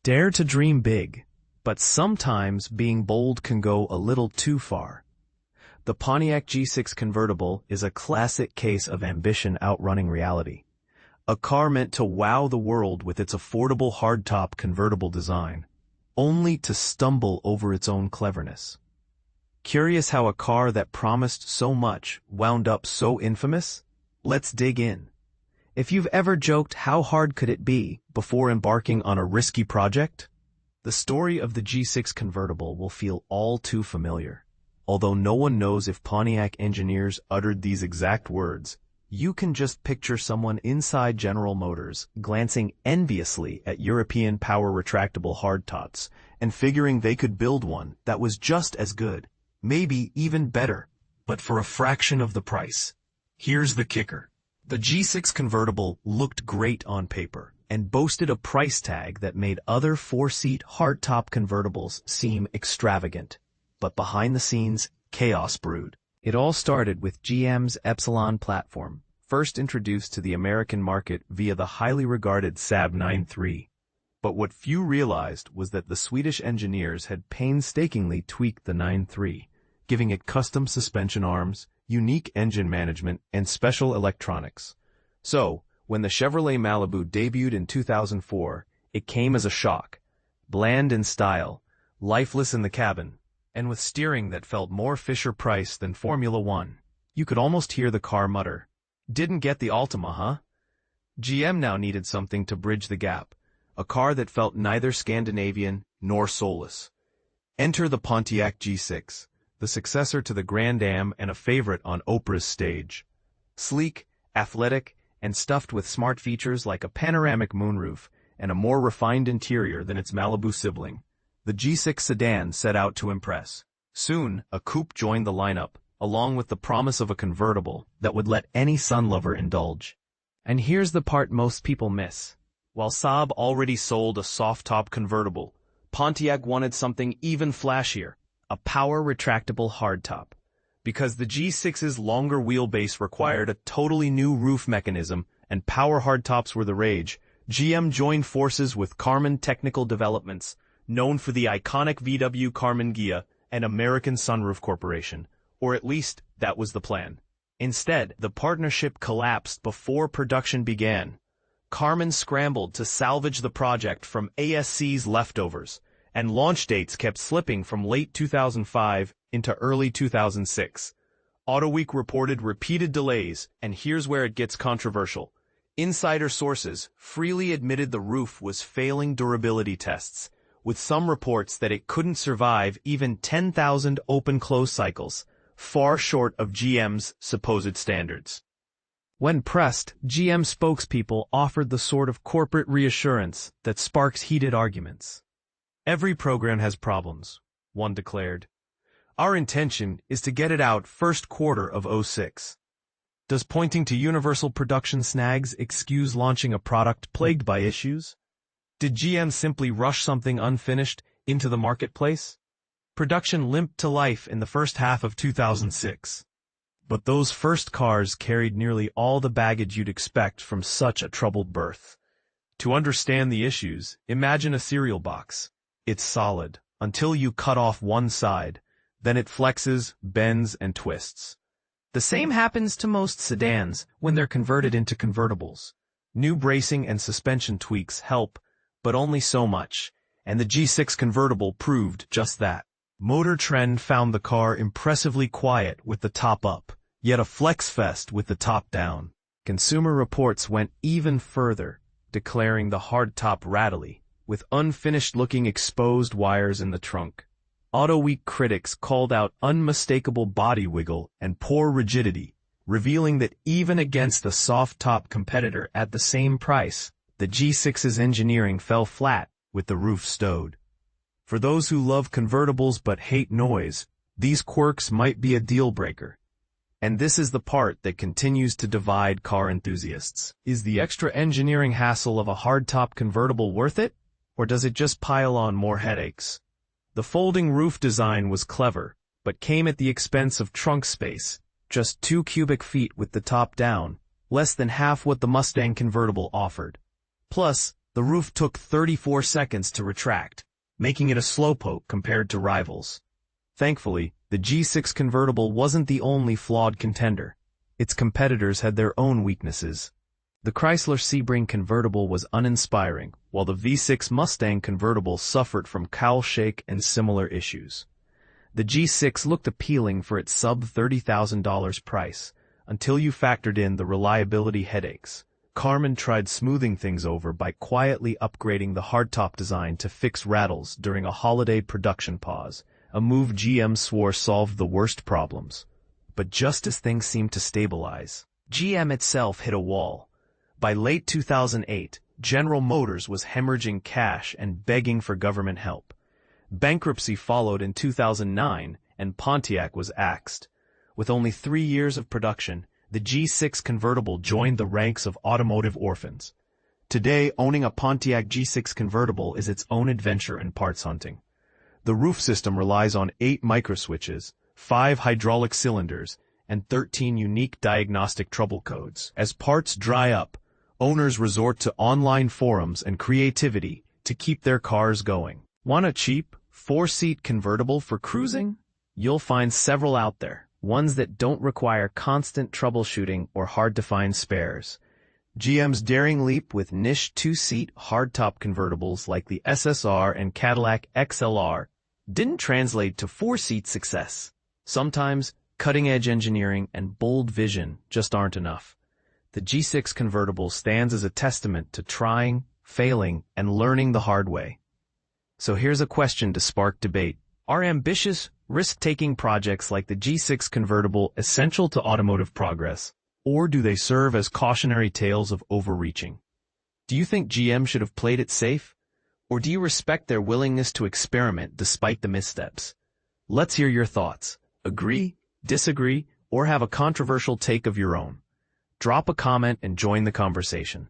Dare to dream big, but sometimes being bold can go a little too far. The Pontiac G6 Convertible is a classic case of ambition outrunning reality. A car meant to wow the world with its affordable hardtop convertible design, only to stumble over its own cleverness. Curious how a car that promised so much wound up so infamous? Let's dig in. If you've ever joked how hard could it be before embarking on a risky project, the story of the G6 Convertible will feel all too familiar. Although no one knows if Pontiac engineers uttered these exact words, you can just picture someone inside General Motors glancing enviously at European power retractable hardtops and figuring they could build one that was just as good, maybe even better, but for a fraction of the price. Here's the kicker. The G6 Convertible looked great on paper and boasted a price tag that made other four-seat hardtop convertibles seem extravagant. But behind the scenes, chaos brewed. It all started with GM's Epsilon platform, first introduced to the American market via the highly regarded Saab 9-3. But what few realized was that the Swedish engineers had painstakingly tweaked the 9-3, giving it custom suspension arms, unique engine management, and special electronics. So, when the Chevrolet Malibu debuted in 2004, it came as a shock. Bland in style, lifeless in the cabin, and with steering that felt more Fisher-Price than Formula One. You could almost hear the car mutter, "Didn't get the Altima, huh?" GM now needed something to bridge the gap, a car that felt neither Scandinavian nor soulless. Enter the Pontiac G6, the successor to the Grand Am and a favorite on Oprah's stage. Sleek, athletic, and stuffed with smart features like a panoramic moonroof and a more refined interior than its Malibu sibling, the G6 sedan set out to impress. Soon, a coupe joined the lineup, along with the promise of a convertible that would let any sun lover indulge. And here's the part most people miss. While Saab already sold a soft-top convertible, Pontiac wanted something even flashier, a power retractable hardtop. Because the G6's longer wheelbase required a totally new roof mechanism and power hardtops were the rage, GM joined forces with Karmann Technical Developments, known for the iconic VW Karmann Ghia and American Sunroof Corporation, or at least that was the plan. Instead, the partnership collapsed before production began. Karmann scrambled to salvage the project from ASC's leftovers, and launch dates kept slipping from late 2005 into early 2006. AutoWeek reported repeated delays, and here's where it gets controversial. Insider sources freely admitted the roof was failing durability tests, with some reports that it couldn't survive even 10,000 open-close cycles, far short of GM's supposed standards. When pressed, GM spokespeople offered the sort of corporate reassurance that sparks heated arguments. "Every program has problems," one declared. "Our intention is to get it out first quarter of '06. Does pointing to universal production snags excuse launching a product plagued by issues? Did GM simply rush something unfinished into the marketplace? Production limped to life in the first half of 2006. But those first cars carried nearly all the baggage you'd expect from such a troubled birth. To understand the issues, imagine a cereal box. It's solid, until you cut off one side. Then it flexes, bends, and twists. The same happens to most sedans when they're converted into convertibles. New bracing and suspension tweaks help, but only so much, and the G6 Convertible proved just that. Motor Trend found the car impressively quiet with the top up, yet a flex fest with the top down. Consumer Reports went even further, declaring the hardtop rattly, with unfinished-looking exposed wires in the trunk. AutoWeek critics called out unmistakable body wiggle and poor rigidity, revealing that even against a soft-top competitor at the same price, the G6's engineering fell flat with the roof stowed. For those who love convertibles but hate noise, these quirks might be a deal-breaker. And this is the part that continues to divide car enthusiasts. Is the extra engineering hassle of a hardtop convertible worth it? Or does it just pile on more headaches? The folding roof design was clever, but came at the expense of trunk space, just 2 cubic feet with the top down, less than half what the Mustang convertible offered. Plus, the The roof took 34 seconds to retract, making it a slowpoke compared to rivals. Thankfully, the G6 convertible wasn't the only flawed contender. Its competitors had their own weaknesses. The Chrysler Sebring convertible was uninspiring, while the V6 Mustang convertible suffered from cowl shake and similar issues. The G6 looked appealing for its sub-$30,000 price, until you factored in the reliability headaches. Carmen tried smoothing things over by quietly upgrading the hardtop design to fix rattles during a holiday production pause, a move GM swore solved the worst problems. But just as things seemed to stabilize, GM itself hit a wall. By late 2008, General Motors was hemorrhaging cash and begging for government help. Bankruptcy followed in 2009, and Pontiac was axed. With only 3 years of production, the G6 convertible joined the ranks of automotive orphans. Today, owning a Pontiac G6 convertible is its own adventure in parts hunting. The roof system relies on 8 microswitches, 5 hydraulic cylinders, and 13 unique diagnostic trouble codes. As parts dry up, owners resort to online forums and creativity to keep their cars going. Want a cheap, 4-seat convertible for cruising? You'll find several out there, ones that don't require constant troubleshooting or hard-to-find spares. GM's daring leap with niche 2-seat hardtop convertibles like the SSR and Cadillac XLR didn't translate to 4-seat success. Sometimes, cutting-edge engineering and bold vision just aren't enough. The G6 convertible stands as a testament to trying, failing, and learning the hard way. So here's a question to spark debate. Are ambitious, risk-taking projects like the G6 convertible essential to automotive progress, or do they serve as cautionary tales of overreaching? Do you think GM should have played it safe, or do you respect their willingness to experiment despite the missteps? Let's hear your thoughts. Agree, disagree, or have a controversial take of your own? Drop a comment and join the conversation.